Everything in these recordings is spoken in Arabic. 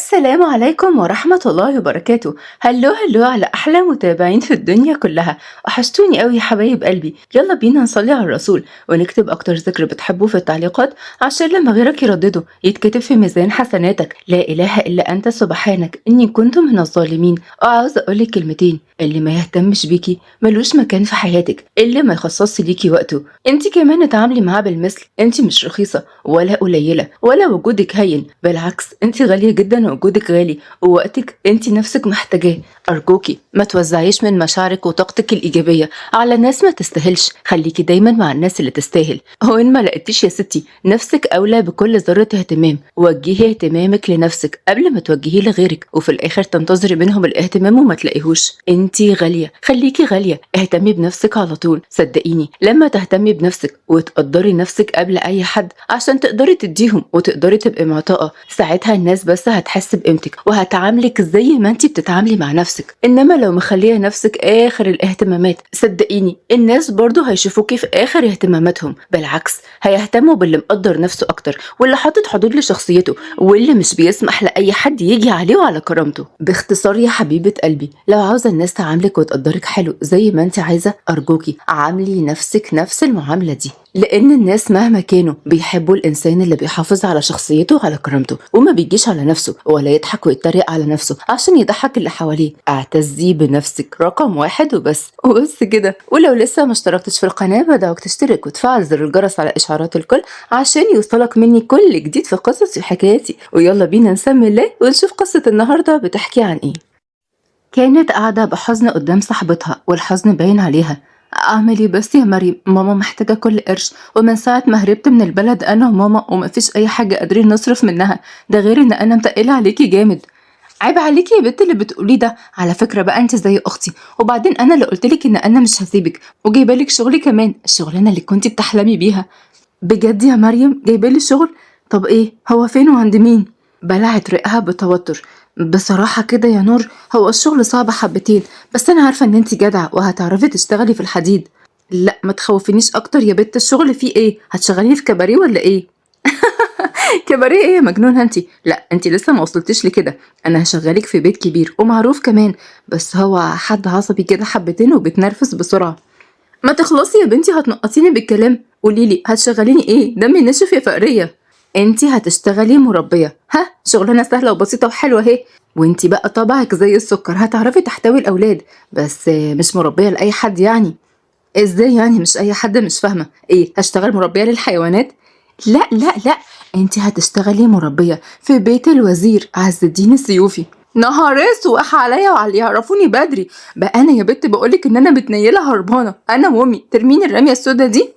السلام عليكم ورحمة الله وبركاته. هلو على أحلى متابعين في الدنيا كلها. وحشتوني قوي يا حبايب قلبي. يلا بينا نصلي على الرسول ونكتب أكتر ذكر بتحبوه في التعليقات عشان لما غيرك يردده يتكتب في ميزان حسناتك. لا إله إلا أنت سبحانك إني كنت من الظالمين. وعاوزة أقولك كلمتين: اللي ما يهتمش بيكي ملوش مكان في حياتك، اللي ما يخصصش ليكي وقته انت كمان اتعاملي معاه بالمثل. انت مش رخيصة ولا قليلة ولا وجودك هين، بالعكس انت غالية جدا ووجودك غالي ووقتك انت نفسك محتاجاه. ارجوكي ما توزعيش من مشاعرك وطاقتك الايجابية على ناس ما تستاهلش، خليكي دايما مع الناس اللي تستاهل. وان ما لقيتيش يا ستي نفسك اولى بكل ذرة اهتمام، وجهي اهتمامك لنفسك قبل ما توجهيه لغيرك وفي الاخر تنتظري منهم الاهتمام وما تلاقيهوش. انتي غالية، خليكي غالية، اهتمي بنفسك على طول. صدقيني لما تهتمي بنفسك وتقدري نفسك قبل اي حد عشان تقدري تديهم وتقدري تبقي معطاءة، ساعتها الناس بس هتحس بقيمتك وهتعاملك زي ما انتي بتتعاملي مع نفسك. انما لو مخليه نفسك اخر الاهتمامات، صدقيني الناس برضو هيشوفوكي في اخر اهتماماتهم. بالعكس هيهتموا باللي مقدر نفسه اكتر واللي حاطط حدود لشخصيته واللي مش بيسمح لاي حد يجي عليه وعلى كرامته. باختصار يا حبيبة قلبي، لو عاوزة الناس تعاملك وتقدرك حلو زي ما انت عايزة، ارجوكي عاملي نفسك نفس المعاملة دي، لان الناس مهما كانوا بيحبوا الانسان اللي بيحافظ على شخصيته وعلى كرامته وما بيجيش على نفسه ولا يضحك ويتريق على نفسه عشان يضحك اللي حواليه. اعتزي بنفسك رقم واحد وبس كده. ولو لسه ما اشتركتش في القناة بدعوك تشترك وتفعل زر الجرس على اشعارات الكل عشان يوصلك مني كل جديد في قصصي وحكاياتي. ويلا بينا نسمي الله ونشوف قصة النهاردة بتحكي عن ايه. كانت قاعدة بحزن قدام صاحبتها والحزن باين عليها. أعمل إيه بس يا مريم؟ ماما محتاجة كل قرش، ومن ساعة ما هربت من البلد أنا وماما ومفيش أي حاجة قادرين نصرف منها، ده غير إن أنا متقلة عليكي جامد. عيب عليكي يا بنت اللي بتقوليه ده، على فكرة بقى أنت زي أختي، وبعدين أنا اللي قلتلك إن أنا مش هسيبك وجايبالك شغلي كمان، الشغلانة اللي كنتي بتحلمي بيها. بجد يا مريم جايبالي شغل؟ طب إيه؟ هو فين وعند مين؟ بلعت ريقها بتوتر. بصراحة كده يا نور، هو الشغل صعب حبتين، بس أنا عارفة إن انتي جدعة وهتعرفي تشتغلي في الحديد. لا ما تخوفينيش أكتر يا بت، الشغل فيه إيه؟ هتشغليني في كباريه ولا إيه؟ كباريه إيه يا مجنونة انتي؟ لا انتي لسه ما وصلتيش لكده، أنا هشغلك في بيت كبير ومعروف كمان، بس هو حد عصبي كده حبتين وبتنرفز بسرعة. ما تخلصي يا بنتي، هتنقصيني بالكلام. قوليلي هتشغليني إيه؟ دمي نشف يا فقرية. انتي هتشتغلي مربية، ها شغلانة سهلة وبسيطة وحلوة اهي. وانتي بقى طبعك زي السكر، هتعرفي تحتوي الأولاد، بس مش مربية لأي حد يعني. ازاي يعني مش أي حد؟ مش فاهمة ايه، هشتغل مربية للحيوانات؟ لا، انتي هتشتغلي مربية في بيت الوزير عز الدين السيوفي. نهار اسوح عليا وعلى اللي يعرفوني بدري. بقى انا يا بت بقولك ان انا متنيله هربانه انا وامي، ترميني الرميه السودا دي؟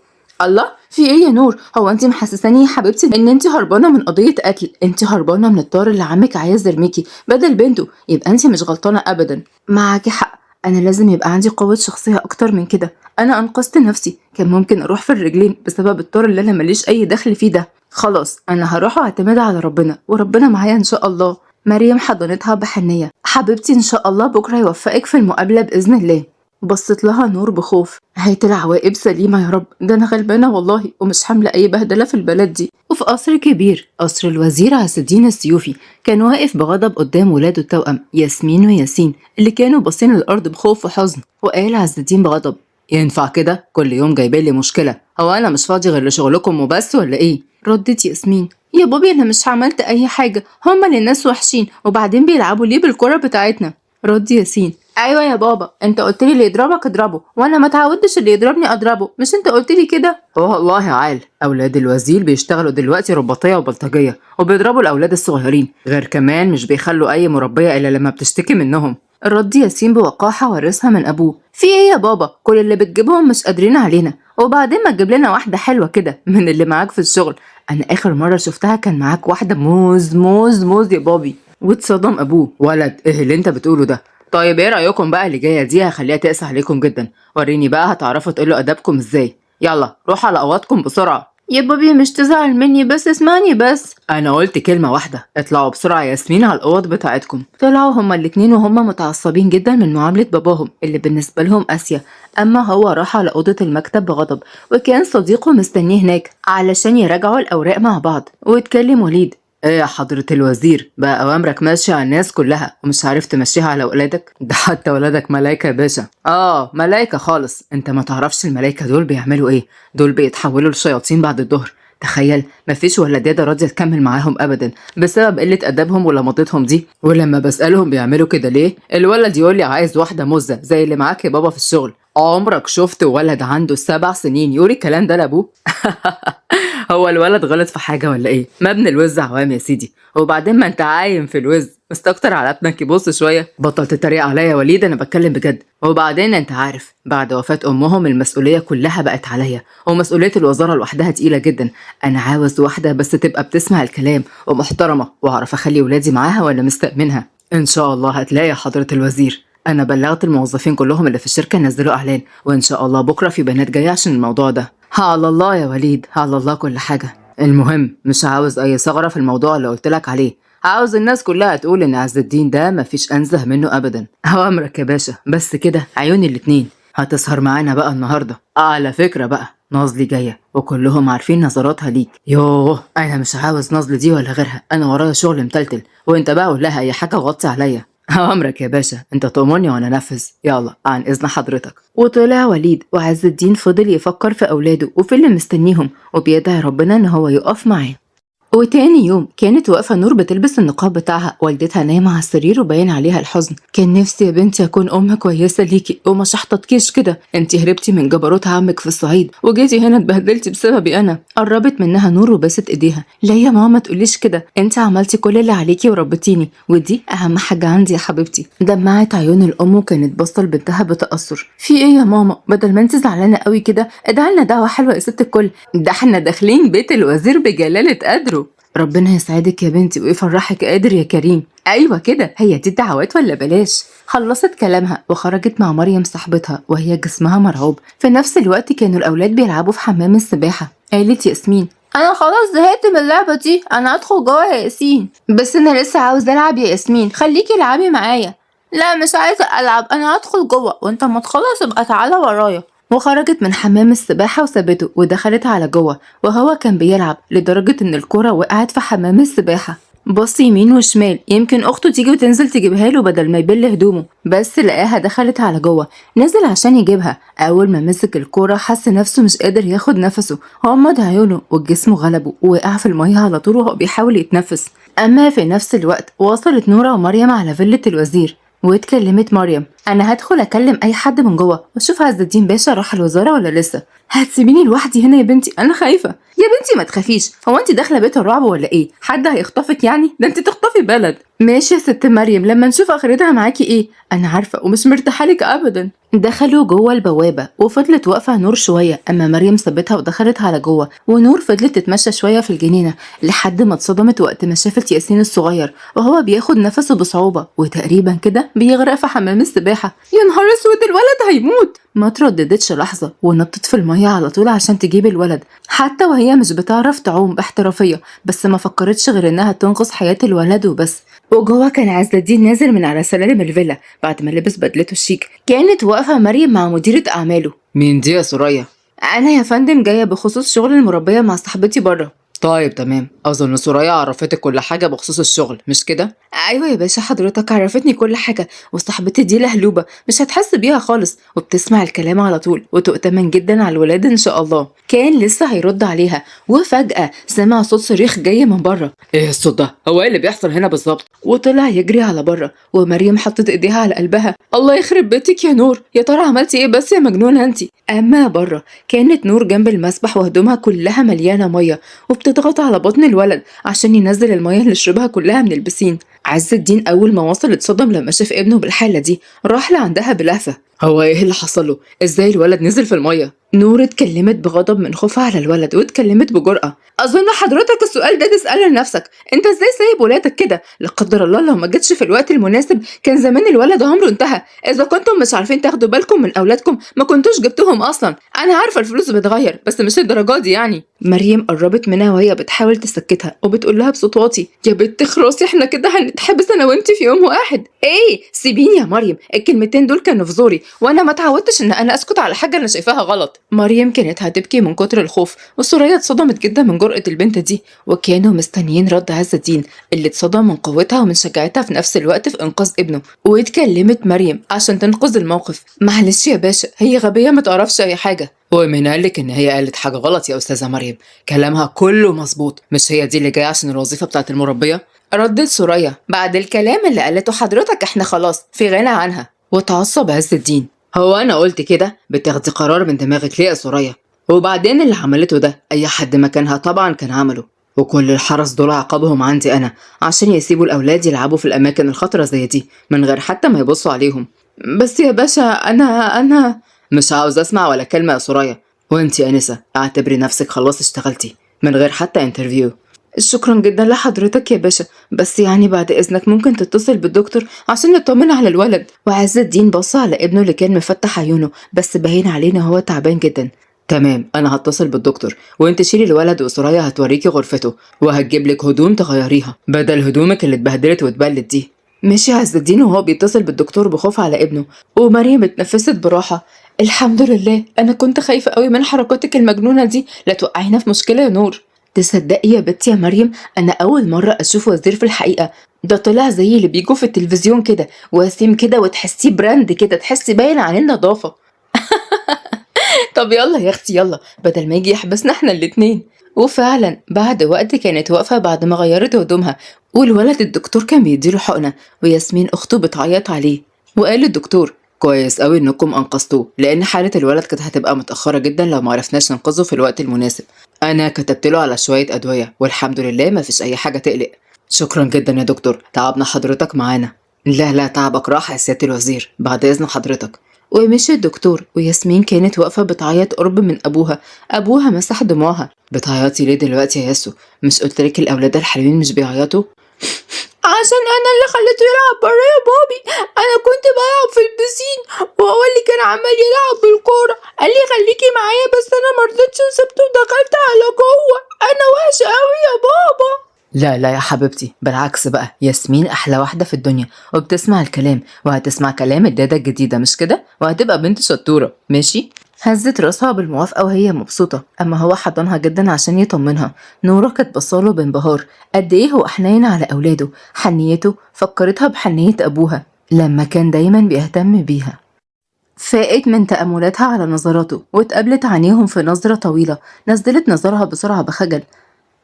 الله، في ايه يا نور؟ هو انت محسساني يا حبيبتي ان انت هربانه من قضيه قتل؟ انت هربانه من الطار اللي عمك عايز يرميكي بدل بنته، يبقى انت مش غلطانه ابدا. معاكي حق، انا لازم يبقى عندي قوه شخصيه اكتر من كده. انا انقذت نفسي، كان ممكن اروح في الرجلين بسبب الطار اللي انا ماليش اي دخل فيه ده. خلاص انا هروح واعتمد على ربنا وربنا معايا ان شاء الله. مريم حضنتها بحنيه. حبيبتي ان شاء الله بكره يوفقك في المقابله باذن الله. بصت لها نور بخوف. هات العواقب سليمة يا رب، ده أنا غلبانة والله ومش حاملة أي بهدلة في البلد دي. وفي قصر كبير، قصر الوزير عز الدين السيوفي، كان واقف بغضب قدام ولاده التوأم ياسمين وياسين اللي كانوا باصين للأرض بخوف وحزن. وقال عز الدين بغضب: ينفع كده؟ كل يوم جايبين لي مشكلة، هو أنا مش فاضي غير لشغلكم وبس ولا إيه؟ ردت ياسمين: يا بابي أنا مش عملت أي حاجة، هما اللي الناس وحشين وبعدين بيلعبوا ليه بالكرة بتاعتنا. رد ياسين: ايوه يا بابا، انت قلت لي اللي يضربك اضربه، وانا ما اتعودتش اللي يضربني اضربه، مش انت قلت لي كده؟ والله يا عال، اولاد الوزير بيشتغلوا دلوقتي رباطيه وبلطجيه وبيضربوا الاولاد الصغيرين، غير كمان مش بيخلوا اي مربيه الا لما بتشتكي منهم. رد ياسين بوقاحه ورثها من ابوه. في ايه يا بابا؟ كل اللي بتجيبهم مش قادرين علينا، وبعدين ما تجيب لنا واحده حلوه كده من اللي معاك في الشغل. انا اخر مره شفتها كان معاك واحده موز موز موز يا بابي. واتصدم ابوه. ولد ايه اللي انت بتقوله ده؟ طيب ايه رأيكم بقى اللي جاية دي؟ هخليها تقسى عليكم جدا، وريني بقى هتعرفوا تقولوا أدبكم ازاي. يلا روحوا على أوضكم بسرعة. يا بابي مش تزعل مني، بس اسمعني بس. أنا قلت كلمة واحدة، اطلعوا بسرعة يا ياسمين على الأوض بتاعتكم. طلعوا هما الاتنين وهما متعصبين جدا من معاملة باباهم اللي بالنسبة لهم قاسية. أما هو راح على أوضة المكتب بغضب، وكان صديقه مستنيه هناك علشان يراجعوا الأوراق مع بعض. واتكلم وليد: ايه يا حضرة الوزير، بقى اوامرك ماشية على الناس كلها ومش عارف تمشيها على ولادك؟ ده حتى ولادك ملايكة يا باشا. ملايكة خالص. انت ما تعرفش الملايكة دول بيعملوا ايه؟ دول بيتحولوا لشياطين بعد الظهر. تخيل، مفيش ولادة راضية تكمل معاهم ابدا بسبب قلة ادبهم ولمضتهم دي. ولما بسألهم بيعملوا كده ليه، الولد يقول لي عايز واحدة مزة زي اللي معاك يا بابا في الشغل. عمرك شفت ولد عنده 7 سنين يقول الكلام ده لابوه؟ هو الولد غلط في حاجة ولا ايه؟ ما ابن الوز عوام يا سيدي. وبعدين ما انت عايم في الوز، مستكتر على ابنك يبص شوية. بطل تتريق عليا يا وليد، انا بتكلم بجد. وبعدين انت عارف، بعد وفاة امهم المسؤولية كلها بقت عليا، ومسؤولية الوزارة لوحدها تقيلة جدا. انا عاوز واحدة بس تبقى بتسمع الكلام ومحترمة، واعرف اخلي ولادي معاها ولا مستأمنها. ان شاء الله هتلاقي يا حضرة الوزير. انا بلغت الموظفين كلهم اللي في الشركة نزلوا اعلان، وان شاء الله بكرة في بنات جاية عشان الموضوع ده. على الله يا وليد، على الله كل حاجة. المهم مش عاوز اي ثغرة في الموضوع اللي قلتلك عليه. عاوز الناس كلها تقول ان عز الدين ده مفيش انزه منه ابدا. اوامرك يا باشا، بس كده عيوني الاتنين. هتسهر معانا بقى النهارده. على فكرة بقى، نازلي جاية وكلهم عارفين نظراتها ليك. يوه، انا مش عاوز نازلي دي ولا غيرها، انا ورايا شغل متلتل. وانت بقى قول لها اي حاجة وغطي عليا. أمرك يا باشا، انت تؤمرني وانا انفذ. يلا عن اذن حضرتك. وطلع وليد، وعز الدين فضل يفكر في اولاده وفي اللي مستنيهم، وبيدعي ربنا ان هو يقف معاه. وتاني يوم كانت واقفة نور بتلبس النقاب بتاعها، والدتها نايمة على السرير وباين عليها الحزن. كان نفسي يا بنتي أكون أم كويسة ليكي وما شحطتكيش كده. انتي هربتي من جبروت عمك في الصعيد وجيتي هنا اتبهدلتي بسببي أنا. قربت منها نور وبست إيديها. لا يا ماما تقوليش كده، انتي عملتي كل اللي عليكي وربتيني، ودي أهم حاجة عندي يا حبيبتي. دمعت عيون الأم وكانت باصة لبنتها بتأثر. في إيه يا ماما؟ بدل ما انتي زعلانة قوي كده ادعي لنا دعوة حلوة يا ست الكل. ده احنا داخلين بيت الوزير بجلالة قدره. ربنا يسعدك يا بنتي ويفرحك قادر يا كريم. ايوه كده، هي دي الدعوات ولا بلاش؟ خلصت كلامها وخرجت مع مريم صاحبتها وهي جسمها مرعوب. في نفس الوقت كانوا الاولاد بيلعبوا في حمام السباحه. قالت ياسمين: انا خلاص زهقت من اللعبه دي، انا هدخل جوه يا ياسين. بس انا لسه عاوزه العب يا ياسمين، خليكي العبي معايا. لا مش عايزه العب، انا هدخل جوه وانت ما تخلص ابقى تعالى ورايا. وخرجت من حمام السباحة وسابته ودخلت على جوه، وهو كان بيلعب لدرجة ان الكرة وقعت في حمام السباحة. بص يمين وشمال يمكن اخته تيجي وتنزل تجيبها له بدل ما يبل هدومه، بس لقاها دخلت على جوه. نزل عشان يجيبها. اول ما مسك الكرة حس نفسه مش قادر ياخد نفسه، غمض عيونه والجسم غلبه ووقع في المية على طول وهو بيحاول يتنفس. اما في نفس الوقت وصلت نورة ومريم على فيلة الوزير، واتكلمت مريم: انا هدخل اكلم اي حد من جوه واشوف عز الدين باشا راح الوزاره ولا لسه. هتسيبيني لوحدي هنا يا بنتي؟ انا خايفه. يا بنتي ما تخافيش، هو انت داخله بيت الرعب ولا ايه؟ حد هيخطفك يعني؟ ده انت تخطفي بلد. ماشي يا ست مريم، لما نشوف اخرتها معاكي ايه. انا عارفه ومش مرتاحه لك ابدا. دخلوا جوه البوابه وفضلت واقفه نور شويه، اما مريم سابتها ودخلت على جوه، ونور فضلت تتمشى شويه في الجنينه لحد ما اتصدمت وقت ما شافت ياسين الصغير وهو بياخد نفسه بصعوبه وتقريبا كده بيغرق في حمام السباحه. يا نهار اسود، الولد هيموت. ما ترددتش لحظه ونطت في الميه على طول عشان تجيب الولد، حتى وهي مش بتعرف تعوم باحترافيه، بس ما فكرتش غير انها تنقذ حياه الولد وبس. وجوه كان عز الدين نازل من على سلالم الفيلا بعد ما لبس بدلته الشيك. كانت واقفه مريم مع مديره اعماله. مين دي يا سوريا؟ انا يا فندم جايه بخصوص شغل المربيه مع صاحبتي بره. طيب تمام، اظن سوريا عرفتك كل حاجه بخصوص الشغل مش كده؟ ايوه يا باشا، حضرتك عرفتني كل حاجه، وصاحبتي دي لهلوبه مش هتحس بيها خالص، وبتسمع الكلام على طول وتؤتمن جدا على الولاد ان شاء الله. كان لسه هيرد عليها وفجاه سمع صوت صريخ جاي من بره. ايه الصوت ده؟ هو ايه اللي بيحصل هنا بالظبط؟ وطلع يجري على بره، ومريم حطت ايديها على قلبها. الله يخرب بيتك يا نور، يا ترى عملتي ايه بس يا مجنونه انت؟ اما بره كانت نور جنب المسبح وهدومها كلها مليانه ميه، وبتضغط على بطن الولد عشان ينزل الميه اللي شربها كلها من البسين. عز الدين اول ما وصل اتصدم لما شاف ابنه بالحاله دي، راح لعندها بلهفه. هو ايه اللي حصل له؟ ازاي الولد نزل في الميه؟ نور اتكلمت بغضب من خوفها على الولد واتكلمت بجرأة. اظن حضرتك السؤال ده تسأله لنفسك، انت ازاي سايب ولادك كده؟ لا قدر الله لو ما جتش في الوقت المناسب كان زمان الولد عمره انتهى. اذا كنتم مش عارفين تاخدوا بالكم من اولادكم ما كنتوش جبتوهم اصلا. انا عارفه الفلوس بتغير بس مش الدرجات دي يعني. مريم قربت منها وهي بتحاول تسكتها وبتقول لها بصوت واطي: يا بنت خلاص احنا كده هنتحبس انا وانت في يوم واحد. ايه سيبيني يا مريم، الكلمتين دول كانوا في زوري وانا ما اتعودتش ان انا اسكت على حاجه انا شايفاها غلط. مريم كانت هتبكي من كتر الخوف، وسوريا اتصدمت جدا من جرأة البنت دي، وكانوا مستنيين رد عز الدين اللي اتصدم من قوتها ومن شجاعتها في نفس الوقت في انقاذ ابنه. واتكلمت مريم عشان تنقذ الموقف. معلش يا باشا، هي غبيه ما تعرفش اي حاجه. هو مين قالك ان هي قالت حاجه غلط يا استاذه مريم؟ كلامها كله مظبوط، مش هي دي اللي جايه عشان الوظيفه بتاعت المربيه؟ ردت سوريا. بعد الكلام اللي قالته حضرتك احنا خلاص في غنى عنها. وتعصب عز الدين. هو انا قلت كده؟ بتاخدي قرار من دماغك ليه يا سوريا؟ وبعدين اللي عملته ده اي حد مكانها طبعا كان عمله، وكل الحرس دول عقابهم عندي انا، عشان يسيبوا الاولاد يلعبوا في الاماكن الخطره زي دي من غير حتى ما يبصوا عليهم. بس يا باشا انا مش عاوز اسمع ولا كلمه يا سوريا. وانتي انسه اعتبري نفسك خلاص اشتغلتي من غير حتى انترفيو. شكرا جدا لحضرتك يا باشا، بس يعني بعد اذنك ممكن تتصل بالدكتور عشان نطمن على الولد. وعز الدين بص على ابنه اللي كان مفتح عيونه بس باين عليه ان هو تعبان جدا. تمام، انا هتصل بالدكتور، وانت شيلي الولد وسرايا هتوريكي غرفته وهتجيب لك هدوم تغيريها بدل هدومك اللي اتبهدلت واتبلت دي. مشي عز الدين وهو بيتصل بالدكتور بخوف على ابنه، ومريم اتنفست براحه. الحمد لله، انا كنت خايفه قوي من حركاتك المجنونه دي، لا توقعينا في مشكله يا نور. تصدقي يا بنتي يا مريم، انا اول مره اشوف وزير في الحقيقه. ده طلع زي اللي بيجوا في التلفزيون كده، وسيم كده وتحسيه براند كده، تحسي باين عليه النظافه. طب يلا يا اختي يلا، بدل ما يجي يحبسنا احنا الاتنين. وفعلا بعد وقت كانت واقفه بعد ما غيرت هدومها، والولد الدكتور كان بيديله حقنه، وياسمين اخته بتعيط عليه. وقال الدكتور كويس قوي انكم انقذتوه، لان حاله الولد كانت هتبقى متاخره جدا لو ما عرفناش ننقذه في الوقت المناسب. انا كتبت له على شويه ادويه والحمد لله ما فيش اي حاجه تقلق. شكرا جدا يا دكتور، تعبنا حضرتك معانا. لا تعبك راح يا سياده الوزير، بعد اذن حضرتك. ومشي الدكتور، وياسمين كانت واقفة بتعيط قرب من أبوها مسح دموعها. بتعيطي ليه دلوقتي يا ياسو؟ مش قلتلك الأولاد الحلوين مش بيعيطوا؟ عشان أنا اللي خليته يلعب برا يا بابي. أنا كنت بلعب في البسين وهو اللي كان عمال يلعب بالكورة، قال لي خليكي معايا بس أنا مرضتش وسبته ودخلت على جوه. أنا وحشة أوي يا بابا. لا يا حبيبتي، بالعكس بقى، ياسمين احلى واحده في الدنيا وبتسمع الكلام، وهتسمع كلام الداده الجديده مش كده، وهتبقى بنت شطوره ماشي. هزت راسها بالموافقه وهي مبسوطه، اما هو حضنها جدا عشان يطمنها. نوره كانت بصاله بانبهار قد ايه هو حنين على اولاده، حنيته فكرتها بحنيه ابوها لما كان دايما بيهتم بيها. فاقت من تأملاتها على نظراته واتقابلت عينيهم في نظرة طويلة، نزلت نظرها بسرعة بخجل.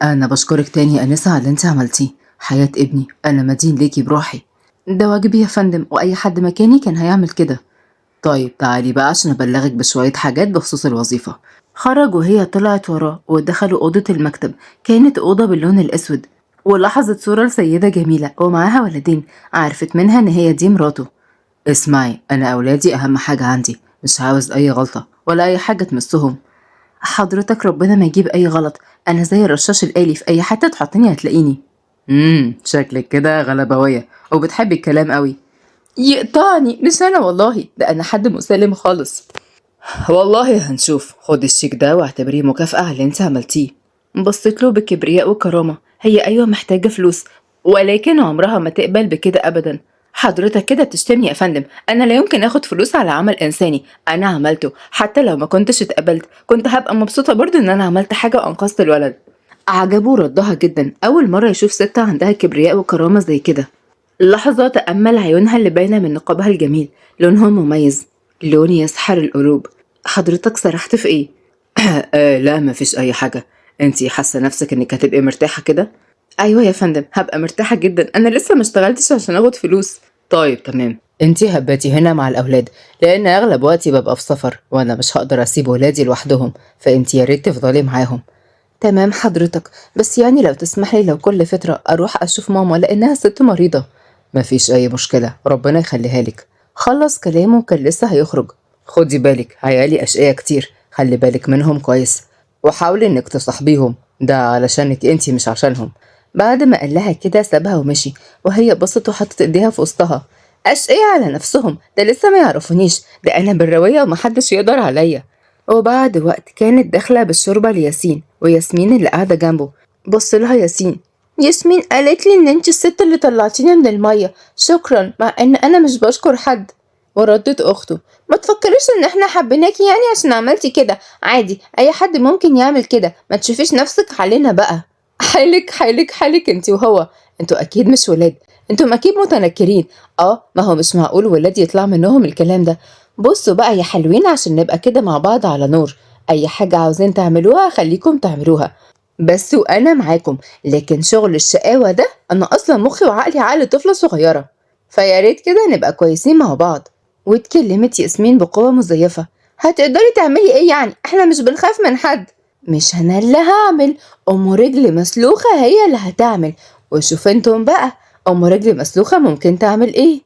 أنا بشكرك تاني يا أنسة على اللي أنت عملتيه، حياة ابني أنا مدين ليكي بروحي. ده واجبي يا فندم، وأي حد مكاني كان هيعمل كده. طيب تعالي بقى عشان أبلغك بشوية حاجات بخصوص الوظيفة. خرج وهي طلعت وراه ودخلوا أوضة المكتب. كانت أوضة باللون الأسود، ولاحظت صورة لسيدة جميلة ومعاها ولدين، عرفت منها إن هي دي مراته. اسمعي، أنا أولادي أهم حاجة عندي، مش عاوز أي غلطة ولا أي حاجة تمسهم. حضرتك ربنا ما يجيب اي غلط، انا زي الرشاش الآلي في اي حتة تحطني هتلاقيني. شكلك كده غلبوية وبتحبي الكلام قوي. يقطعني، مش انا والله، ده انا حد مسالم خالص. والله هنشوف، خد الشيك ده واعتبريه مكافأة على اللي انت عملتيه. بصيت له بكبرياء وكرامة، هي ايوه محتاجة فلوس، ولكن عمرها ما تقبل بكده ابدا. حضرتك كده بتشتمني يا فندم، انا لا يمكن اخد فلوس على عمل انساني انا عملته، حتى لو ما كنتش اتقبلت كنت هبقى مبسوطة برضو ان انا عملت حاجة وانقذت الولد. عجبه ردها جدا، اول مرة يشوف ست عندها كبرياء وكرامة زي كده. لحظة تأمل عيونها اللي باينة من نقابها الجميل، لونهم مميز، لون يسحر القلوب. حضرتك سرحت في ايه؟ لا مفيش اي حاجة. انتي حاسة نفسك انك هتبقي مرتاحة كده؟ ايوه يا فندم، هبقى مرتاحة جدا، انا لسه ما اشتغلتش عشان اخد فلوس. طيب تمام، انتي هباتي هنا مع الاولاد، لان اغلب وقتي ببقى في سفر وانا مش هقدر اسيب ولادي لوحدهم، فانتي يا ريت تفضلي معاهم. تمام حضرتك، بس يعني لو تسمحلي لو كل فترة اروح اشوف ماما لانها ست مريضة. مفيش اي مشكلة، ربنا يخليها لك. خلص كلامه وكان لسه هيخرج. خدي بالك، عيالي اشقياء كتير، خلي بالك منهم كويس، وحاولي انك تصاحبيهم، ده علشانك انتي مش عشانهم. بعد ما قال لها كده سابها ومشي، وهي بصت وحطت ايديها في وسطها. اشقياء على نفسهم، ده لسه ما يعرفونيش، ده انا بالرواية ومحدش يقدر عليا. وبعد وقت كانت داخلة بالشوربة لياسين وياسمين اللي قاعدة جنبه. بص لها ياسمين قالت لي ان انت الست اللي طلعتيني من المية، شكرا، مع ان انا مش بشكر حد. وردت أخته: ما تفكريش إن إحنا حبيناكي يعني عشان عملتي كده، عادي أي حد ممكن يعمل كده، ما تشوفيش نفسك علينا بقى. حالك حالك حالك انت وهو، انتوا أكيد مش ولاد، انتم أكيد متنكرين. ما هو مش معقول ولاد يطلع منهم الكلام ده. بصوا بقى يا حلوين عشان نبقى كده مع بعض على نور، أي حاجة عاوزين تعملوها خليكم تعملوها، بس وأنا معاكم، لكن شغل الشقاوة ده أنا أصلا مخي وعقلي عقل طفلة صغيرة، فيا ريت كده نبقى كويسين مع بعض. واتكلمت ياسمين بقوة مزيفة: هتقدري تعملي ايه يعني؟ احنا مش بنخاف من حد. مش انا اللي هعمل، ام رجل مسلوخة هي اللي هتعمل، وشوف انتم بقى ام رجل مسلوخة ممكن تعمل ايه.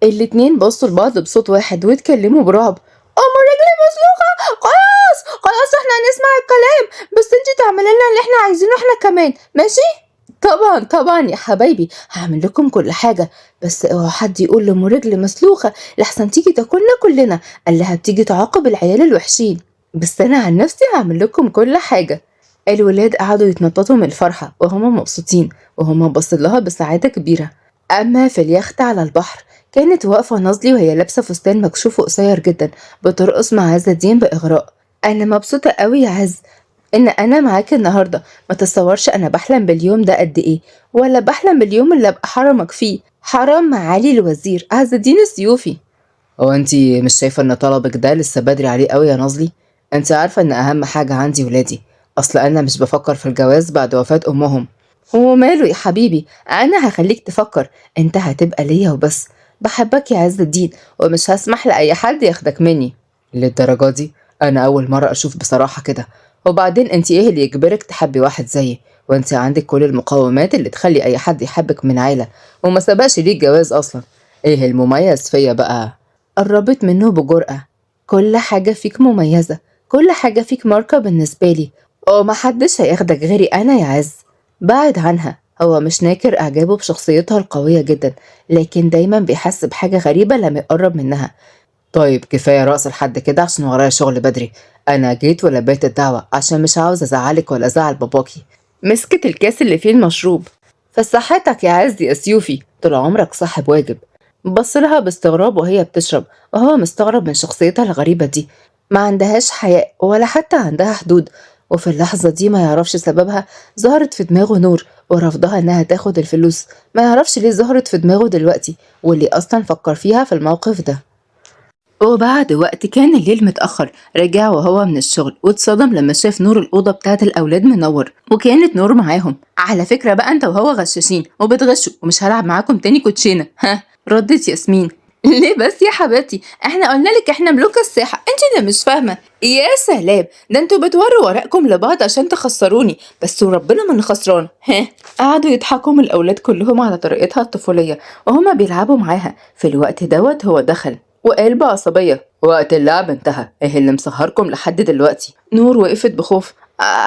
الاتنين بصوا لبعض بصوت واحد واتكلموا برعب: ام رجل مسلوخة، خلاص خلاص احنا هنسمع الكلام، بس انتي تعملي لنا اللي احنا عايزينه احنا كمان، ماشي؟ طبعا طبعا يا حبايبي، هعمل لكم كل حاجة، بس اوعوا حد يقول لأم رجل مسلوخة لحسن تيجي تاكلنا كلنا، قال لها بتيجي تعاقب العيال الوحشين، بس أنا عن نفسي هعمل لكم كل حاجة. الولاد قعدوا يتنططوا من الفرحة وهما مبسوطين، وهما باصين لها بسعادة كبيرة. أما في اليخت على البحر كانت واقفة نازلي وهي لابسة فستان مكشوف وقصير جدا بترقص مع عز الدين بإغراء. أنا مبسوطة قوي يا عز إن أنا معاك النهاردة، ما تتصورش أنا بحلم باليوم ده قد إيه، ولا بحلم باليوم اللي أبقى حرمك فيه، حرم معالي الوزير عز الدين السيوفي. هو انتي مش شايفة ان طلبك ده لسه بدري عليه قوي يا نازلي؟ انت عارفة ان اهم حاجة عندي ولادي، اصل انا مش بفكر في الجواز بعد وفاة امهم. هو ماله يا حبيبي، انا هخليك تفكر، انت هتبقى ليا وبس، بحبك يا عز الدين ومش هسمح لأي حد ياخدك مني. للدرجة دي؟ انا اول مرة اشوف بصراحة كده. وبعدين انت ايه اللي يجبرك تحبي واحد زيي وانت عندك كل المقومات اللي تخلي اي حد يحبك من عيلة وما سبقش ليك جواز اصلا؟ ايه المميز فيا بقى؟ قربت منه بجرأة: كل حاجة فيك مميزة، كل حاجة فيك ماركة بالنسبة لي، ومحدش هياخدك غيري أنا يا عز. بعد عنها، هو مش ناكر إعجابه بشخصيتها القوية جدا، لكن دايما بيحس بحاجة غريبة لما يقرب منها. طيب كفاية رقص لحد كده عشان ورايا شغل بدري، أنا جيت ولبيت الدعوة عشان مش عاوز أزعلك ولا أزعل باباكي. مسكت الكاس اللي فيه المشروب: فصحتك يا عز يا سيوفي، طول عمرك صاحب واجب. بص لها باستغراب وهي بتشرب، وهو مستغرب من شخصيتها الغريبة دي، ما عندهاش حياء ولا حتى عندها حدود. وفي اللحظة دي ما يعرفش سببها ظهرت في دماغه نور ورفضها انها تاخد الفلوس، ما يعرفش ليه ظهرت في دماغه دلوقتي واللي اصلا فكر فيها في الموقف ده. وبعد وقت كان الليل متأخر رجع وهو من الشغل واتصدم لما شاف نور الأوضة بتاعت الأولاد منور، وكانت نور معاهم. على فكرة بقى انت وهو غشاشين وبتغشوا ومش هلعب معاكم تاني كوتشينة، ها؟ ردت ياسمين. ليه بس يا حبيبتي، احنا قلنا لك احنا ملوك الساحة، انت اللي مش فاهمة. يا سلام، ده انتوا بتوروا ورقكم لبعض عشان تخسروني، بس وربنا ما انا خسرانة، ها؟ قعدوا يضحكوا من الأولاد كلهم على طريقتها الطفولية وهما بيلعبوا معاها. في الوقت دوت هو دخل وقال بعصبية: وقت اللعب انتهى، ايه اللي مسهركم لحد دلوقتي؟ نور وقفت بخوف: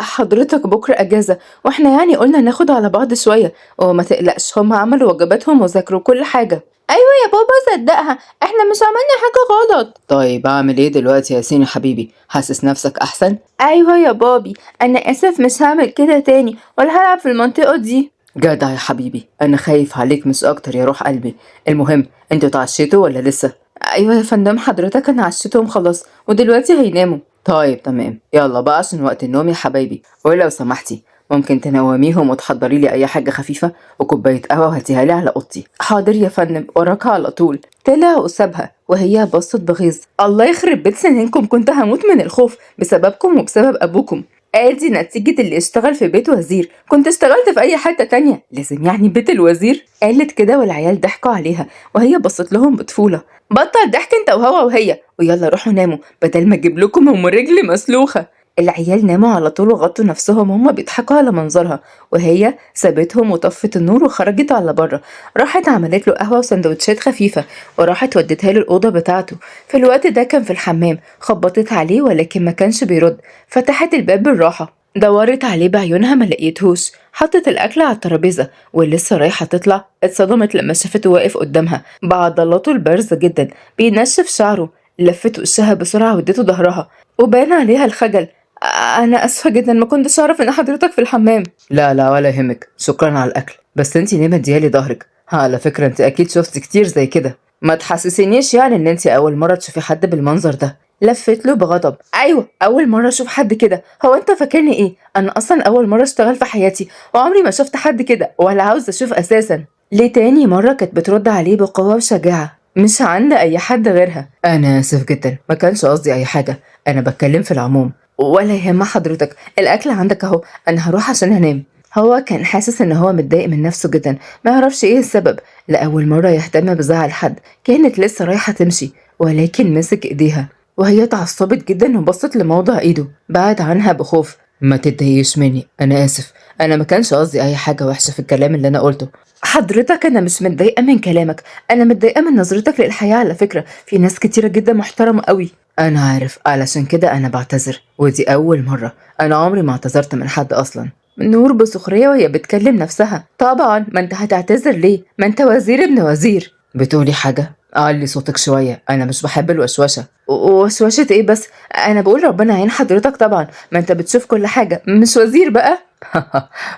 حضرتك بكرة أجازة وإحنا يعني قلنا ناخد على بعض شوية، وما تقلقش هم عملوا واجباتهم وذاكروا كل حاجة. أيوة يا بابا صدقها، إحنا مش عملنا حاجة غلط. طيب أعمل إيه دلوقتي يا ياسين يا حبيبي؟ حاسس نفسك أحسن؟ أيوة يا بابي، أنا آسف مش هعمل كده تاني ولا هلعب في المنطقة دي. جدع يا حبيبي، أنا خايف عليك مش أكتر يا روح قلبي. المهم انتوا اتعشيتوا ولا لسه؟ أيوة يا فندم حضرتك أنا عشيتهم خلاص ودلوقتي هيناموا. طيب تمام، يلا بقى عشان وقت النوم يا حبايبي، ولو سمحتي ممكن تنوميهم وتحضري لي أي حاجة خفيفة وكوباية قهوة وهاتيها لي على أوضتي. حاضر يا فندم، وراك على طول. طلع وسابها وهي بصت بغيظ: الله يخرب بيت سنينكم، كنت هموت من الخوف بسببكم وبسبب أبوكم. ادي نتيجة اللي اشتغل في بيت وزير، كنت اشتغلت في اي حتة تانية، لازم يعني بيت الوزير؟ قالت كده والعيال ضحكوا عليها وهي بصت لهم بطفولة: بطل ضحك انت وهو وهي، ويلا روحوا ناموا بدل ما اجيب لكم ام رجل مسلوخة. العيال ناموا على طول وغطوا نفسهم وهم بيضحكوا على منظرها، وهي سابتهم وطفت النور وخرجت على بره. راحت عملت له قهوة وسندوتشات خفيفة وراحت ودتها له الأوضة بتاعته. في الوقت ده كان في الحمام، خبطت عليه ولكن ما كانش بيرد. فتحت الباب بالراحة، دورت عليه بعيونها ما لقيتهوش. حطت الأكل على الترابيزة ولسه رايحة تطلع اتصدمت لما شافته واقف قدامها بعضلاته البارزة جدا بينشف شعره. لفت وشها بسرعة واديته ظهرها وبان عليها الخجل: أنا آسفة جدا، ما كنتش أعرف إن حضرتك في الحمام. لا لا ولا يهمك، شكرا على الأكل، بس انتي ليه مديالي ظهرك؟ على فكرة انت أكيد شفت كتير زي كده. ما تحسسينيش يعني ان انت اول مرة تشوفي حد بالمنظر ده. لفت له بغضب. ايوه اول مرة اشوف حد كده. هو انت فاكرني ايه؟ انا اصلا اول مرة اشتغل في حياتي وعمري ما شفت حد كده ولا عاوز اشوف اساسا. لتاني مرة كانت بترد عليه بقوة وشجاعة، مش عند اي حد غيرها. انا اسف جدا، ما كانش قصدي اي حاجة، انا بتكلم في العموم. ولا يهم حضرتك، الاكل عندك اهو، انا هروح عشان هنام. هو كان حاسس ان هو متضايق من نفسه جدا، ما يعرفش ايه السبب. لأول مرة يهتم بزعل حد. كانت لسه رايحة تمشي ولكن مسك ايديها وهي اتعصبت جدا وبصت لموضع ايده، بعد عنها بخوف. ما تتضايقيش مني، انا اسف، انا ما كانش قصدي اي حاجة وحشة في الكلام اللي انا قلته. حضرتك انا مش متضايقة من كلامك، انا متضايقة من نظرتك للحياة. على فكرة في ناس كتيرة جدا محترمة قوي. انا عارف، علشان كده انا بعتذر، ودي اول مرة. انا عمري ما اعتذرت من حد اصلا. نور بسخرية وهي بتكلم نفسها. طبعا، ما انت هتعتذر ليه؟ ما انت وزير ابن وزير. بتقولي حاجة؟ علي صوتك شوية، انا مش بحب الوشوشة. وشوشة ايه بس؟ انا بقول ربنا يعين حضرتك طبعا، ما انت بتشوف كل حاجة، مش وزير بقى.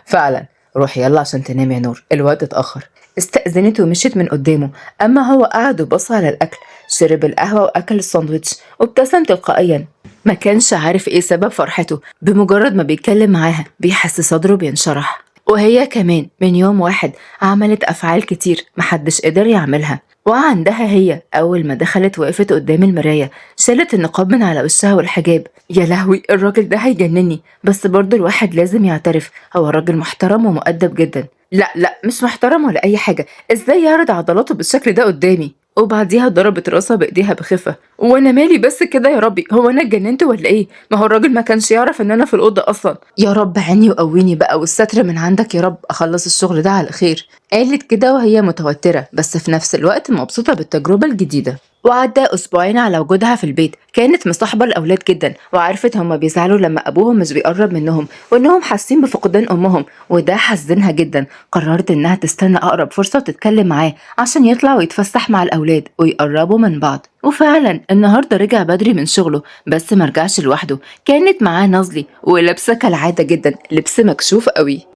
فعلا. روحي يلا عشان تنام يا نور، الوقت اتأخر. استأذنت ومشيت من قدامه، أما هو قعد وبص على الأكل، شرب القهوة وأكل الساندوتش وابتسم تلقائيا. ما كانش عارف ايه سبب فرحته، بمجرد ما بيتكلم معاها بيحس صدره بينشرح. وهي كمان من يوم واحد عملت أفعال كتير محدش قدر يعملها. وعندها هي أول ما دخلت وقفت قدام المراية، شالت النقاب من على وشها والحجاب. يا لهوي الراجل ده هيجنني، بس برضه الواحد لازم يعترف هو راجل محترم ومؤدب جدا. لا لا مش محترم ولا أي حاجة، ازاي يعرض عضلاته بالشكل ده قدامي؟ وبعديها ضربت راسها بايديها بخفه. وانا مالي بس كده يا ربي، هو انا اتجننت ولا ايه؟ ما هو الراجل ما كانش يعرف ان انا في الاوضه اصلا. يا رب عيني وقويني بقى والستر من عندك يا رب، اخلص الشغل ده على خير. قالت كده وهي متوتره بس في نفس الوقت مبسوطه بالتجربه الجديده. وعدى أسبوعين على وجودها في البيت. كانت مصاحبة الأولاد جدا وعرفت هما بيزعلوا لما أبوهم مش بيقرب منهم وإنهم حاسين بفقدان أمهم، وده حزنها جدا. قررت إنها تستنى أقرب فرصة وتتكلم معاه عشان يطلع ويتفسح مع الأولاد ويقربوا من بعض. وفعلا النهاردة رجع بدري من شغله، بس مرجعش لوحده، كانت معاه نازلي ولابسة كالعادة جدا، لبس مكشوف قوي.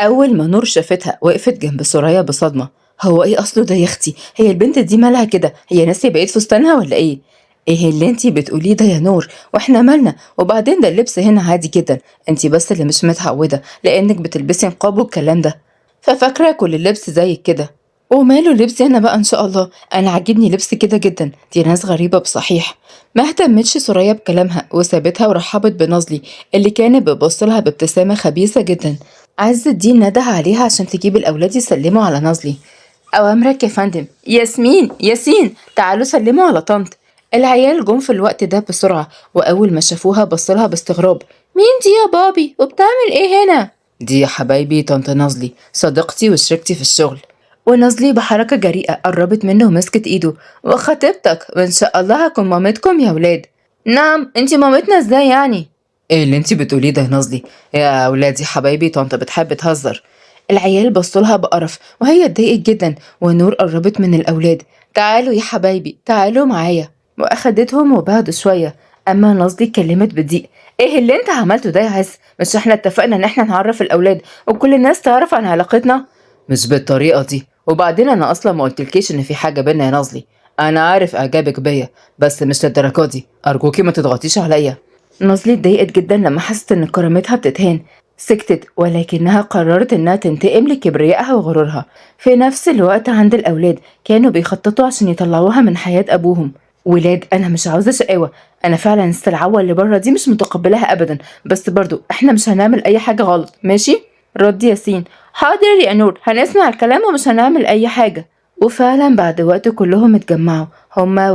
أول ما نور شافتها وقفت جنب سوريا بصدمة. هو إيه أصله ده يا أختي؟ هي البنت دي مالها كده؟ هي ناسية بقيت فستانها ولا إيه؟ إيه اللي انتي بتقوليه ده يا نور؟ واحنا مالنا؟ وبعدين ده اللبس هنا عادي جدا، انتي بس اللي مش متعودة لأنك بتلبسي نقاب والكلام ده، ففاكرة كل اللبس زيك كده. وماله لبسي أنا بقى إن شاء الله؟ أنا عاجبني لبسي كده جدا، دي ناس غريبة بصحيح. ما اهتمتش سوريا بكلامها وسابتها ورحبت بنازلي اللي كانت بتبصلها بابتسامة خبيثة جدا. عز الدين نده عليها عشان تجيب الأولاد يسلموا على نازلي. أوامرك يا فندم. ياسمين ياسين تعالوا سلموا على طنط. العيال جم في الوقت ده بسرعة، وأول ما شافوها بصلها باستغراب. مين دي يا بابي وبتعمل إيه هنا؟ دي يا حبايبي طنط نازلي، صديقتي وشريكتي في الشغل. ونازلي بحركة جريئة قربت منه ومسكت إيده. وخطيبتك وإن شاء الله هكون مامتكم يا ولاد. نعم انتي مامتنا ازاي يعني؟ ايه اللي انتي بتقوليه ده يا نازلي؟ يا اولادي حبايبي طنط بتحب تهزر. العيال بصولها بقرف وهي اتضايقت جدا، ونور قربت من الاولاد. تعالوا يا حبايبي تعالوا معايا، واخدتهم وبعدوا شويه. اما نازلي اتكلمت بضيق. ايه اللي انت عملته ده يا عز؟ مش احنا اتفقنا ان احنا نعرف الاولاد وكل الناس تعرف عن علاقتنا؟ مش بالطريقه دي، وبعدين انا اصلا ما قلتلكيش ان في حاجه بينا يا نازلي. انا عارف اعجابك بيا بس مش للدرجه دي، ارجوكي ما تضغطيش عليا. نازلي اتضايقت جدا لما حست ان كرامتها بتتهان. سكتت ولكنها قررت انها تنتقم لكبريائها وغرورها. في نفس الوقت عند الاولاد كانوا بيخططوا عشان يطلعوها من حياة ابوهم. ولاد انا مش عاوزة شقاوة، انا فعلا السلعوة اللي بره دي مش متقبلاها ابدا، بس برضو احنا مش هنعمل اي حاجة غلط ماشي؟ رد ياسين. حاضر يا نور، هنسمع الكلام ومش هنعمل اي حاجة. وفعلا بعد وقت كلهم اتجمعوا، هما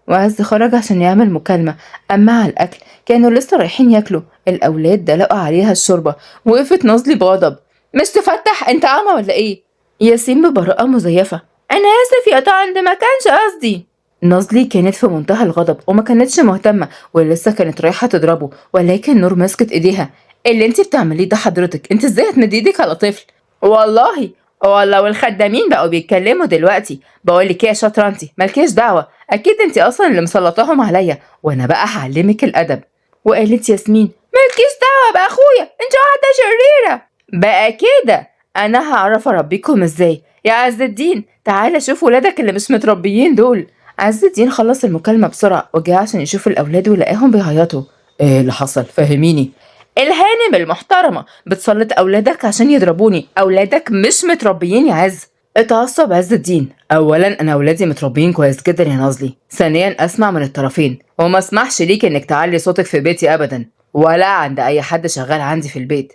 وعز خرج عشان يعمل مكالمة. أما على الأكل كانوا لسه رايحين ياكلوا، الأولاد دلقوا عليها الشوربة. وقفت نازلي بغضب. مش تفتح انت أعمى ولا ايه؟ ياسين ببراءة مزيفة. أنا آسف يا طنط ما كانش قصدي. نازلي كانت في منتهى الغضب وما كانتش مهتمة ولسه كانت رايحة تضربه، ولكن نور مسكت ايديها. اللي انت بتعمليه ده حضرتك، انت ازاي هتمدي ايدك على طفل؟ والله والخدامين بقوا بيتكلموا دلوقتي. بقولك ايه يا شاطره، انت مالكيش دعوه، اكيد انت اصلا اللي مسلطاهم عليا، وانا بقى هعلمك الادب. وقالت ياسمين. مالكيش دعوه باخويا، انت واحده شريره. بقى كده أنا هعرف أربيكم إزاي. يا عز الدين تعالى شوف ولادك اللي مش متربيين دول. عز الدين خلص المكالمة بسرعة وجه عشان يشوف الأولاد ولقاهم بيعيطوا. إيه اللي حصل؟ فهميني. الهانم المحترمة بتسلط أولادك عشان يضربوني، أولادك مش متربيين يا عز. اتعصب عز الدين. أولا أنا أولادي متربيين كويس جدا يا نازلي، ثانيا أسمع من الطرفين وما اسمحش ليك إنك تعلي صوتك في بيتي أبدا ولا عند أي حد شغال عندي في البيت.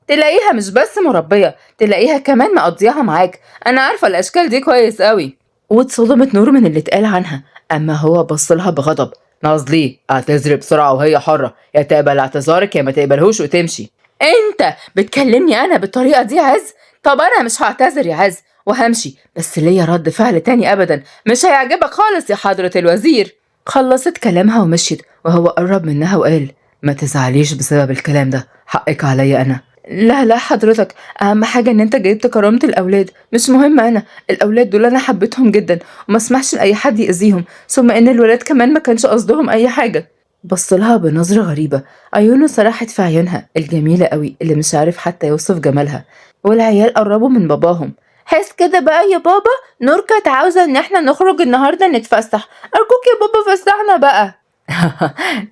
تلاقيها مش بس مربية، تلاقيها كمان مقضيها معاك، أنا عارفة الأشكال دي كويس قوي. واتصدمت نور من اللي اتقال عنها، أما هو بصلها بغضب. نازلي اعتذري بسرعة وهي حرة، يا تقبل اعتذارك يا ما تقبلهوش وتمشي. انت بتكلمني أنا بالطريقة دي يا عز؟ طب أنا مش هعتذر يا عز وهمشي، بس ليا رد فعل تاني أبدا مش هيعجبك خالص يا حضرة الوزير. خلصت كلامها ومشيت وهو قرب منها وقال: ما تزعليش بسبب الكلام ده، حقك عليا أنا. لا لا حضرتك، اهم حاجه ان انت جايبت كرامه الاولاد، مش مهم انا، الاولاد دول انا حبيتهم جدا وما اسمحش لاي حد يأذيهم، ثم ان الولاد كمان ما كانش قصدهم اي حاجه. بصلها بنظره غريبه، عيونه سرحت في عيونها الجميله قوي اللي مش عارف حتى يوصف جمالها. والعيال قربوا من باباهم. حس كده بقى يا بابا، نور كانت عاوزه ان احنا نخرج النهارده نتفسح، ارجوك يا بابا فسحنا بقى.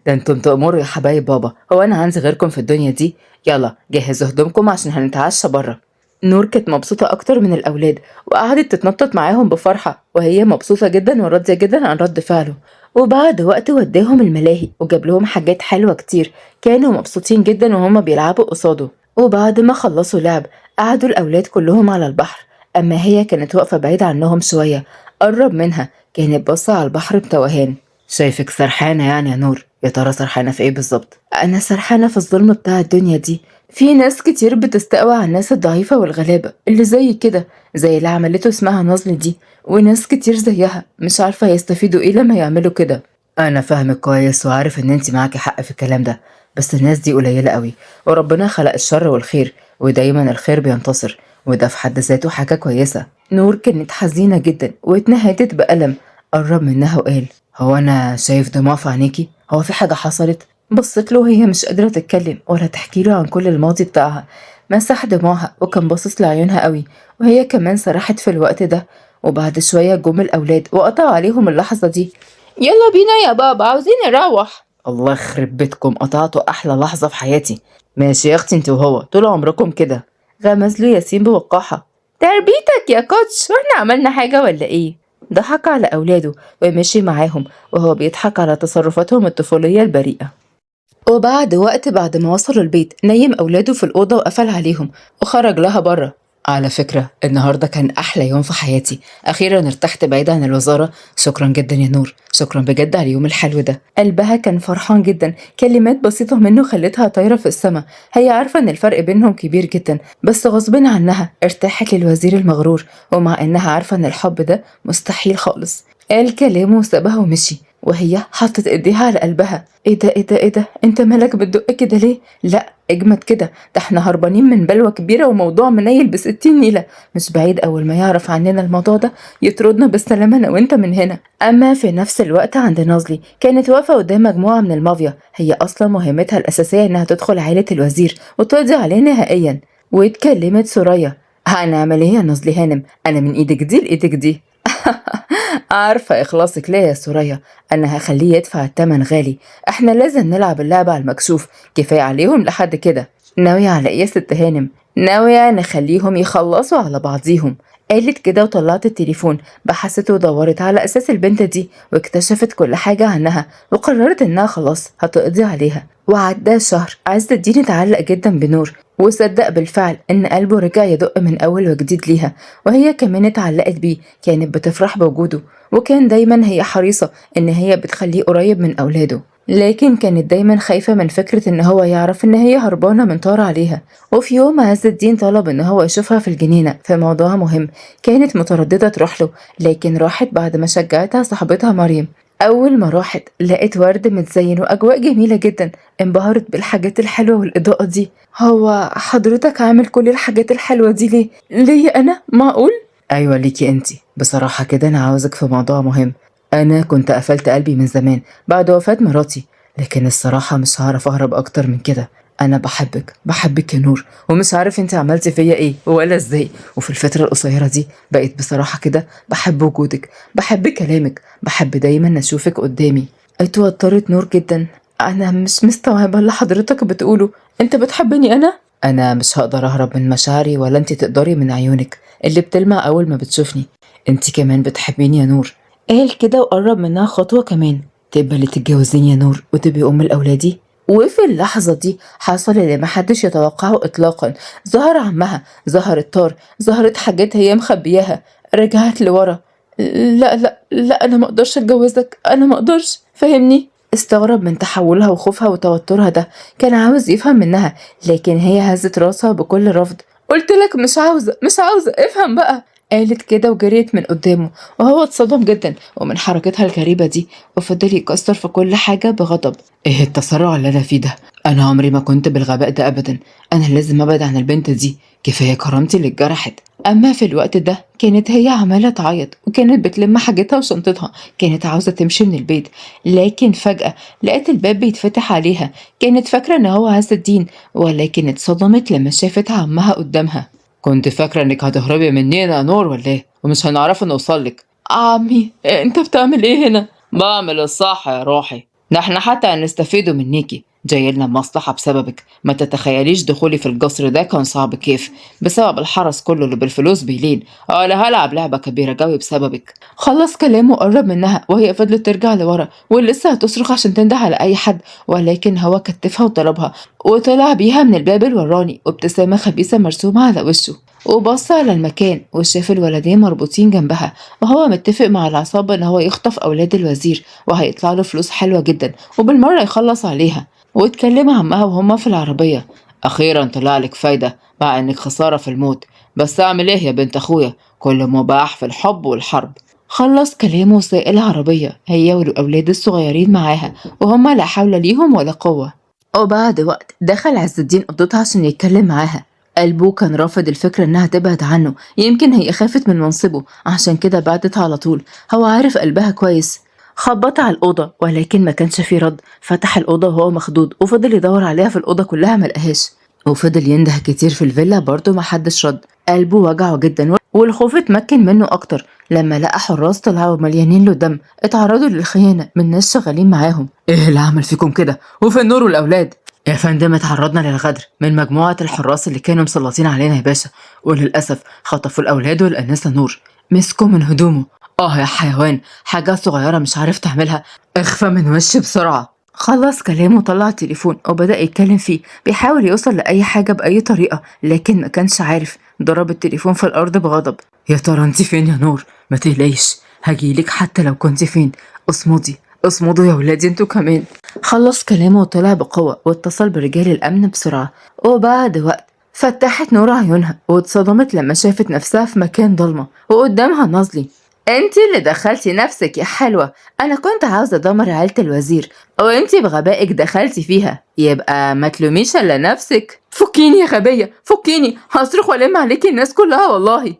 ده انتم تأمروا يا حبايب بابا، هو انا عندي غيركم في الدنيا دي؟ يلا جهزوا هدومكم عشان هنتعشى بره. نور كانت مبسوطة أكتر من الأولاد وقعدت تتنطط معاهم بفرحة وهي مبسوطة جدا وراضية جدا عن رد فعله. وبعد وقت وداهم الملاهي وجاب لهم حاجات حلوة كتير، كانوا مبسوطين جدا وهما بيلعبوا قصاده. وبعد ما خلصوا لعب قعدوا الأولاد كلهم على البحر، أما هي كانت واقفة بعيد عنهم شوية. قرب منها كانت باصة على البحر بتوهان. شايفك سرحانة يعني يا نور، يا ترى سرحانة في ايه بالظبط؟ أنا سرحانة في الظلم بتاع الدنيا دي، في ناس كتير بتستقوى على الناس الضعيفة والغلابة اللي زي كده، زي اللي عملته اسمها نازلي دي، وناس كتير زيها مش عارفة يستفيدوا ايه لما يعملوا كده. أنا فاهمك كويس وعارف إن انتي معاكي حق في الكلام ده، بس الناس دي قليلة قوي وربنا خلق الشر والخير ودايما الخير بينتصر، وده في حد ذاته حاجة كويسة. نور كانت حزينة جدا واتنهدت بألم. قرب منها وقال: هو أنا شايف دموع في عينيكي؟ هو في حاجة حصلت؟ بصت له وهي مش قادرة تتكلم ولا تحكي له عن كل الماضي بتاعها. مسح دموعها وكان باصص لعيونها قوي وهي كمان سرحت في الوقت ده. وبعد شوية جم الأولاد وقطعوا عليهم اللحظة دي. يلا بينا يا بابا عاوزين نروح. الله يخرب بيتكم، قطعتوا أحلى لحظة في حياتي. ماشي يا أختي انت وهو طول عمركم كده. غمز له ياسين بوقاحة. تربيتك يا كوتش، واحنا عملنا حاجة ولا ايه؟ ضحك على أولاده ومشي معاهم وهو بيضحك على تصرفاتهم الطفولية البريئة. وبعد وقت بعد ما وصلوا البيت نيم أولاده في الأوضة وقفل عليهم وخرج لها بره. على فكرة النهاردة كان أحلى يوم في حياتي، أخيرا ارتحت بعيد عن الوزارة، شكرا جدا يا نور، شكرا بجد على اليوم الحلو ده. قلبها كان فرحان جدا، كلمات بسيطة منه خلتها طايرة في السما. هي عارفة إن الفرق بينهم كبير جدا بس غصب عنها ارتاحت للوزير المغرور، ومع إنها عارفة إن الحب ده مستحيل خالص. قال كلامه وسابها ومشي وهي حطت ايديها على قلبها. ايه ده ايه ده ايه ده، انت مالك بتدق كده ليه؟ لا اجمد كده، ده احنا هربانين من بلوى كبيرة وموضوع منيل ب60 نيلة، مش بعيد اول ما يعرف عننا الموضوع ده يطردنا بالسلامة انا وانت من هنا. اما في نفس الوقت عند نازلي كانت واقفة قدام مجموعة من المافيا، هي اصلا مهمتها الاساسية انها تدخل عائلة الوزير وتقضي عليه نهائيا. واتكلمت سوريا. هنعمل ايه يا نازلي هانم، انا من ايدك دي لايدك دي. عارفة إخلاصك ليه يا سوريا، أنا هخليه يدفع التمن غالي، إحنا لازم نلعب اللعبة على المكشوف، كفاية عليهم لحد كده. ناوية على إيه يا ست هانم؟ ناوية نخليهم يخلصوا على بعضيهم. قالت كده وطلعت التليفون، بحثت ودورت على أساس البنت دي واكتشفت كل حاجة عنها وقررت إنها خلاص هتقضي عليها. وعدى شهر، عز الدين اتعلق جدا بنور وصدق بالفعل إن قلبه رجع يدق من أول وجديد ليها، وهي كمان اتعلقت بيه، كانت بتفرح بوجوده وكان دايما هي حريصة إن هي بتخليه قريب من أولاده، لكن كانت دايما خايفة من فكرة إن هو يعرف إن هي هربانة من طار عليها. وفي يوم عز الدين طلب إن هو يشوفها في الجنينة في موضوع مهم، كانت مترددة تروح له لكن راحت بعد ما شجعتها صاحبتها مريم. أول ما راحت لقيت ورد متزين وأجواء جميلة جدا، انبهرت بالحاجات الحلوة والإضاءة دي. هو حضرتك عامل كل الحاجات الحلوة دي ليه؟ ليه أنا؟ معقول؟ أيوة ليكي أنتي، بصراحة كده أنا عاوزك في موضوع مهم. أنا كنت قفلت قلبي من زمان بعد وفاة مراتي، لكن الصراحة مش هعرف أهرب أكتر من كده. انا بحبك يا نور، ومش عارف انت عملتي فيا ايه ولا ازاي، وفي الفتره القصيره دي بقيت بصراحه كده بحب وجودك، بحب كلامك، بحب دايما اشوفك قدامي. اتوترت نور جدا. انا مش مستوعبه اللي حضرتك بتقوله. انت بتحبني انا مش هقدر اهرب من مشاعري ولا انت تقدري من عيونك اللي بتلمع اول ما بتشوفني. انت كمان بتحبيني يا نور. قال كده وقرب منها خطوه كمان. تقبلي تتجوزيني يا نور وتبقي ام لاولادي؟ وفي اللحظة دي حصل اللي محدش يتوقعه إطلاقا. ظهر عمها، ظهرت طار، ظهرت حاجات هي مخبياها، رجعت لورا. لا لا لا، أنا مقدرش أتجوزك، أنا مقدرش، فهمني. استغرب من تحولها وخوفها وتوترها ده، كان عاوز يفهم منها، لكن هي هزت راسها بكل رفض. قلت لك مش عاوزة، مش عاوزة، افهم بقى. قالت كده وجريت من قدامه، وهو اتصدم جدا ومن حركتها الغريبة دي، وفضل يكسر في كل حاجة بغضب. ايه التسرع اللي انا فيه ده؟ انا عمري ما كنت بالغباء ده ابدا. انا لازم ابعد عن البنت دي، كفاية كرامتي اللي اتجرحت. اما في الوقت ده كانت هي عمالة تعيط، وكانت بتلم حاجتها وشنطتها، كانت عاوزة تمشي من البيت، لكن فجأة لقيت الباب بيتفتح عليها. كانت فاكرة ان هو عز الدين، ولكن اتصدمت لما شافت عمها قدامها. كنت فاكرة انك هتهربي مننا يا نور ولا ايه؟ ومش هنعرف نوصلك. عمي انت بتعمل ايه هنا؟ بعمل الصح يا روحي، ده احنا حتى هنستفيدوا منيكي، جايلنا مصلحة بسببك. ما تتخيليش دخولي في القصر ده كان صعب كيف، بسبب الحرس كله اللي بالفلوس بيلين. ولا هلعب لعبة كبيرة قوي بسببك. خلص كلامه وقرب منها، وهي فضلت ترجع لورا ولسه هتصرخ عشان تنده على اي حد، ولكن هو كتفها وضربها وطلع بيها من الباب الوراني، وابتسامة خبيثة مرسومة على وشه. وبص على المكان وشاف الولدين مربوطين جنبها، وهو متفق مع العصابة ان هو يخطف اولاد الوزير، وهيطلع له فلوس حلوة جدا وبالمرة يخلص عليها. واتكلم عمها وهما في العربية. اخيرا طلع لك فايدة، مع انك خسارة في الموت، بس اعمل ايه يا بنت اخويا، كل مباح في الحب والحرب. خلص كلامه وساق العربية هي والأولاد الصغيرين معاها، وهما لا حول ليهم ولا قوة. وبعد وقت دخل عز الدين أوضتها عشان يتكلم معاها. قلبه كان رافض الفكرة إنها تبعد عنه، يمكن هي خافت من منصبه عشان كده بعدت على طول. هو عارف قلبها كويس. خبط على الأوضة ولكن ما كانش فيه رد. فتح الأوضة وهو مخضوض وفضل يدور عليها في الأوضة كلها ملقاهاش، وفضل ينده كتير في الفيلا برضه محدش رد. قلبه وجعه جدا والخوف اتمكن منه أكتر لما لقى حراس طلعوا مليانين له دم، اتعرضوا للخيانة من ناس شغالين معاهم. ايه اللي عمل فيكم كده؟ وفي النور والأولاد؟ يا فندم اتعرضنا للغدر من مجموعة الحراس اللي كانوا مسلطين علينا يا باشا، وللأسف خطفوا الأولاد والأنسة نور، مسكوا من هدومه. يا حيوان، حاجة صغيرة مش عارف تعملها، اخفى من وشي بسرعة. خلص كلامه وطلع التليفون وبدأ يتكلم فيه، بيحاول يوصل لأي حاجة بأي طريقة، لكن ما كانش عارف. ضرب التليفون في الأرض بغضب. يا ترى انت فين يا نور؟ ما تقلقيش، هجيلك حتى لو كنت فين. اصمدي اصمدوا يا ولادي انتوا كمان. خلص كلامه وطلع بقوة واتصل برجال الأمن بسرعة. وبعد وقت فتحت نور عيونها واتصدمت لما شافت نفسها في مكان ضلمة وقدامها نازلي. انتي اللي دخلتي نفسك يا حلوة، انا كنت عاوزة ادمر عيلة الوزير وانتي بغبائك دخلتي فيها، يبقى ما تلوميش الا نفسك. فكيني يا غبية، فكيني، هصرخ والم عليكي الناس كلها والله.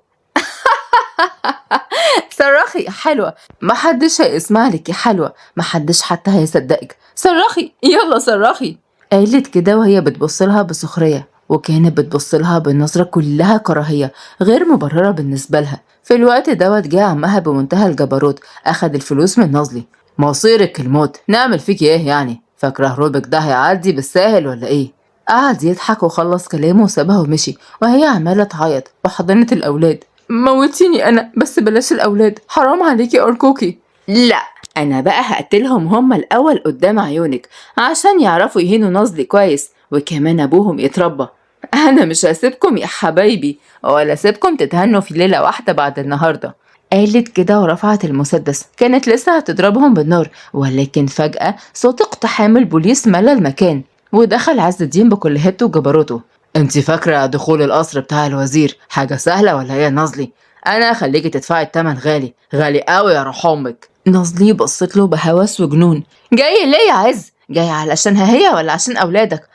صرخي يا حلوة، محدش هيسمع لك يا حلوة، محدش حتى هيصدقك، صرخي يلا صرخي. قالت كده وهي بتبصلها بسخرية، وكانت بتبصلها بنظرة كلها كراهية غير مبررة بالنسبة لها. في الوقت دوت جه عمها بمنتهى الجبروت، أخد الفلوس من نازلي. مصيرك الموت، نعمل فيك ايه يعني؟ فاكرة هروبك ده هيعدي بالساهل ولا ايه؟ قعد يضحك وخلص كلامه وسابها ومشي، وهي عمالة تعيط وحضنت الأولاد. موتيني أنا بس بلاش الأولاد، حرام عليكي أرجوكي. لا، أنا بقى هقتلهم هما الأول قدام عيونك عشان يعرفوا يهينوا نازلي كويس، وكمان أبوهم يتربى. أنا مش هسيبكم يا حبايبي، ولا سيبكم تتهنوا في ليلة واحدة بعد النهاردة. قالت كده ورفعت المسدس، كانت لسه هتضربهم بالنار، ولكن فجأة صوت اقتحام البوليس ملى المكان، ودخل عز الدين بكل هيبته وجبروته. انت فاكرة دخول القصر بتاع الوزير حاجة سهلة ولا ايه يا نازلي؟ انا خليكي تدفعي التمن غالي غالي قوي يا روح امك. نازلي بصت له بهوس وجنون. جاي ليه يا عز؟ جاي علشانها هي ولا عشان اولادك؟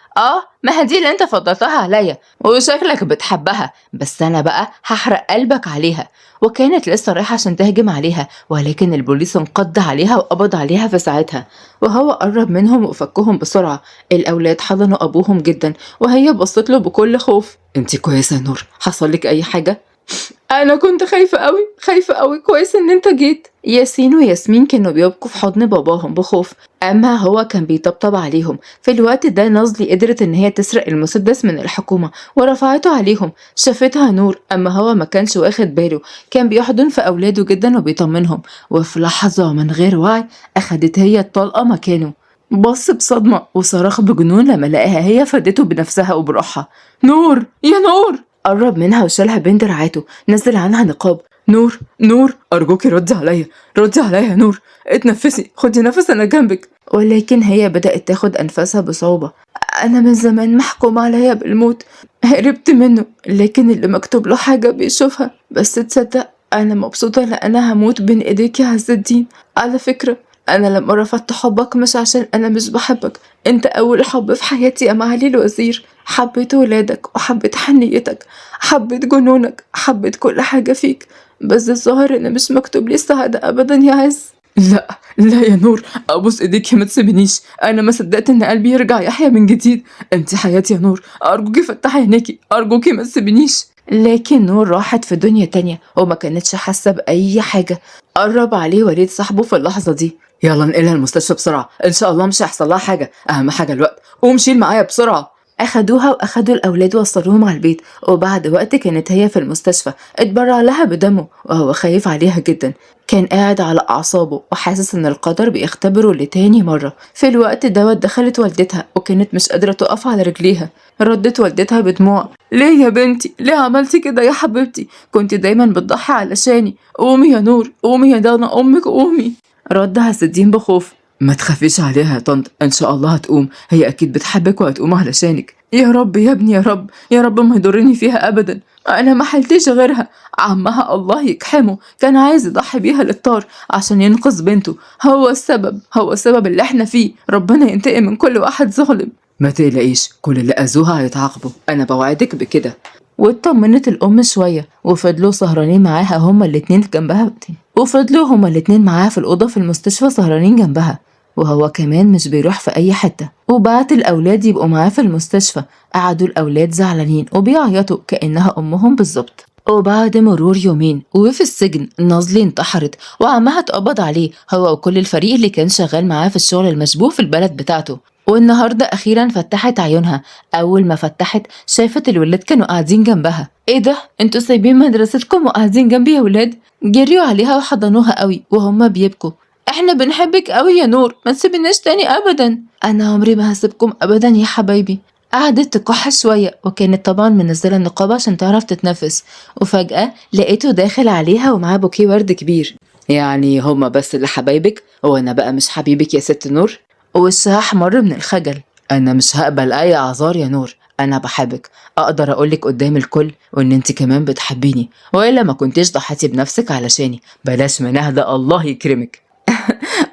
ما هي دي اللي انت فضلتها عليا وشكلك بتحبها، بس انا بقى هحرق قلبك عليها. وكانت لسه رايحة عشان تهجم عليها، ولكن البوليس انقض عليها وقبض عليها في ساعتها. وهو قرب منهم وفكهم بسرعة. الأولاد حضنوا أبوهم جدا، وهي بصت له بكل خوف. انت كويسة يا نور؟ حصل لك أي حاجة؟ انا كنت خايفة قوي خايفة قوي، كويس ان انت جيت. ياسين وياسمين كانوا بيبكوا في حضن باباهم بخوف، اما هو كان بيطبطب عليهم. في الوقت ده نازلي قدرت ان هي تسرق المسدس من الحكومة ورفعته عليهم. شافتها نور، اما هو ما كانش واخد باله، كان بيحضن في اولاده جدا وبيطمنهم. وفي لحظة من غير وعي اخدت هي الطلقة مكانه. بص بصدمة وصرخ بجنون لما لقاها هي فدته بنفسها وبروحها. نور يا نور! قرب منها وشالها بين دراعاته، نزل عنها نقاب. نور نور، أرجوكي ردي عليا، ردي عليا يا نور، اتنفسي، خدي نفس أنا جنبك. ولكن هي بدأت تاخد أنفاسها بصعوبة. أنا من زمان محكوم عليا بالموت، هربت منه، لكن اللي مكتوب له حاجة بيشوفها. بس تصدق أنا مبسوطة لأن أنا هموت بين إيديك يا عز الدين. على فكرة، أنا لما رفضت حبك مش عشان أنا مش بحبك، أنت أول حب في حياتي يا معالي الوزير. حبيت ولادك وحبيت حنيتك، حبيت جنونك، حبيت كل حاجة فيك. بس الظاهر إن مش مكتوب لي السعادة أبدا يا عز. لا لا يا نور، ابوس ايديكي ما تسيبنيش، انا ما صدقت ان قلبي يرجع يحيا من جديد. انت حياتي يا نور، ارجوكي فتحي عينيكي، ارجوكي ما تسيبنيش. لكن نور راحت في دنيا تانية وما كانتش حاسة بأي حاجة. قرب عليه وليد صاحبه في اللحظة دي. يلا نقلها المستشفى بسرعة، ان شاء الله مش هيحصل لها حاجة، اهم حاجة الوقت، قوم شيل معايا بسرعة. أخدوها وأخدوا الأولاد ووصلوهم على البيت، وبعد وقت كانت هي في المستشفى. اتبرع لها بدمه وهو خايف عليها جدا. كان قاعد على أعصابه وحاسس إن القدر بيختبره لتاني مرة. في الوقت ده دخلت والدتها وكانت مش قادرة تقف على رجليها. ردت والدتها بدموع. ليه يا بنتي؟ ليه عملتي كده يا حبيبتي؟ كنت دايما بتضحي علشاني. قومي يا نور، قومي يا دانا أمك، قومي. رد عز الدين بخوف. ما تخافيش عليها يا طنط، ان شاء الله هتقوم، هي اكيد بتحبك وهتقوم علشانك. يا رب يا ابني، يا رب يا رب ما يضرني فيها ابدا، انا ما حلتش غيرها. عمها الله يكحمه كان عايز يضحي بيها للطار عشان ينقذ بنته، هو السبب، هو السبب اللي احنا فيه، ربنا ينتقم من كل واحد ظالم. ما تقلقيش، كل اللي اذوها هيتعاقبوا، انا بوعدك بكده. واطمنت الأم شوية، وفضلوا سهرانين معاها هما الاتنين جنبها. وفضلوا هما الاتنين معاها في الأوضة في المستشفى سهرانين جنبها، وهو كمان مش بيروح في أي حتة. وبعت الأولاد يبقوا معاه في المستشفى. قعدوا الأولاد زعلانين وبيعيطوا كأنها أمهم بالظبط. وبعد مرور يومين وفي السجن نازلي انتحرت وعمها اتقبض عليه هو وكل الفريق اللي كان شغال معاه في الشغل المشبوه في البلد بتاعته. والنهاردة أخيرا فتحت عيونها. أول ما فتحت شافت الولاد كانوا قاعدين جنبها. إيه ده؟ انتوا سايبين مدرستكم وقاعدين جنبي يا ولاد؟ جريوا عليها وحضنوها قوي وهما بيبكوا. احنا بنحبك قوي يا نور، ما تسيبناش تاني أبدا. أنا عمري ما هسيبكم أبدا يا حبايبي. قعدت تكح شوية وكانت طبعا منزلة النقاب عشان تعرف تتنفس. وفجأة لقيته داخل عليها ومعاه بوكيه ورد كبير. يعني هما بس اللي حبايبك؟ وانا بقى مش حبيبك يا ست نور؟ وشها احمر من الخجل. انا مش هقبل اي اعذار يا نور، انا بحبك، اقدر اقولك قدام الكل وان انت كمان بتحبيني، والا ما كنتيش ضحيتي بنفسك علشاني. بلاش منهدة، الله يكرمك.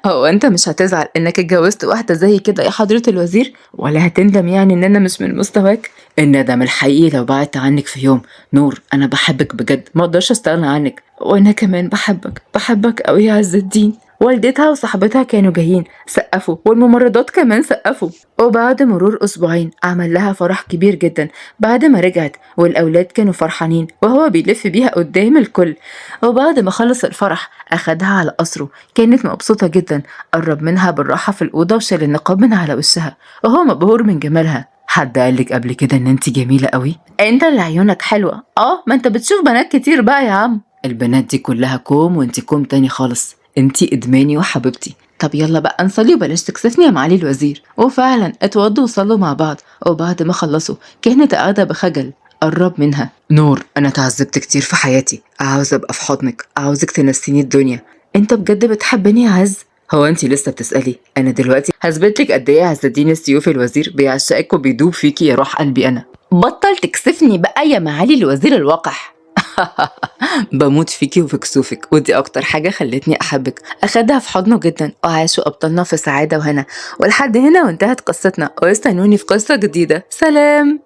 هو انت مش هتزعل انك اتجوزت واحدة زي كده يا حضرة الوزير؟ ولا هتندم يعني ان انا مش من مستواك؟ الندم الحقيقي لو بعدت عنك في يوم. نور انا بحبك بجد، ما اقدرش استغنى عنك، وانا كمان بحبك، بحبك قوي يا عز الدين. والدتها وصاحبتها كانوا جايين سقفوا، والممرضات كمان سقفوا. وبعد مرور أسبوعين عمل لها فرح كبير جدا بعد ما رجعت، والأولاد كانوا فرحانين وهو بيلف بيها قدام الكل. وبعد ما خلص الفرح أخدها على قصره، كانت مبسوطة جدا. قرب منها بالراحة في الأوضة وشال النقاب من على وشها وهو مبهور من جمالها. حد قالك قبل كده ان انت جميلة قوي؟ انت اللي عيونك حلوة. ما انت بتشوف بنات كتير بقى يا عم. البنات دي كلها كوم وانت كوم تاني خالص، انتي ادماني وحبيبتي. طب يلا بقى نصلي وبلاش تكسفني يا معالي الوزير. وفعلا اتوضوا وصلوا مع بعض. وبعد ما خلصوا كانت قاعدة بخجل. قرب منها. نور انا تعذبت كتير في حياتي، عاوز ابقى في حضنك، عاوزك تنسيني الدنيا. انت بجد بتحبني يا عز؟ هو انتي لسه بتسألي؟ انا دلوقتي هثبتلك قد ايه عز الدين السيوفي الوزير بيعشقك وبيدوب فيكي يا روح قلبي. انا بطل تكسفني بقى يا معالي الوزير الوقح. بموت فيكي وفي كسوفك، ودي أكتر حاجة خلتني أحبك. أخدها في حضنه جدا وعاشوا أبطالنا في سعادة وهنا. ولحد هنا وانتهت قصتنا، واستنوني في قصة جديدة. سلام.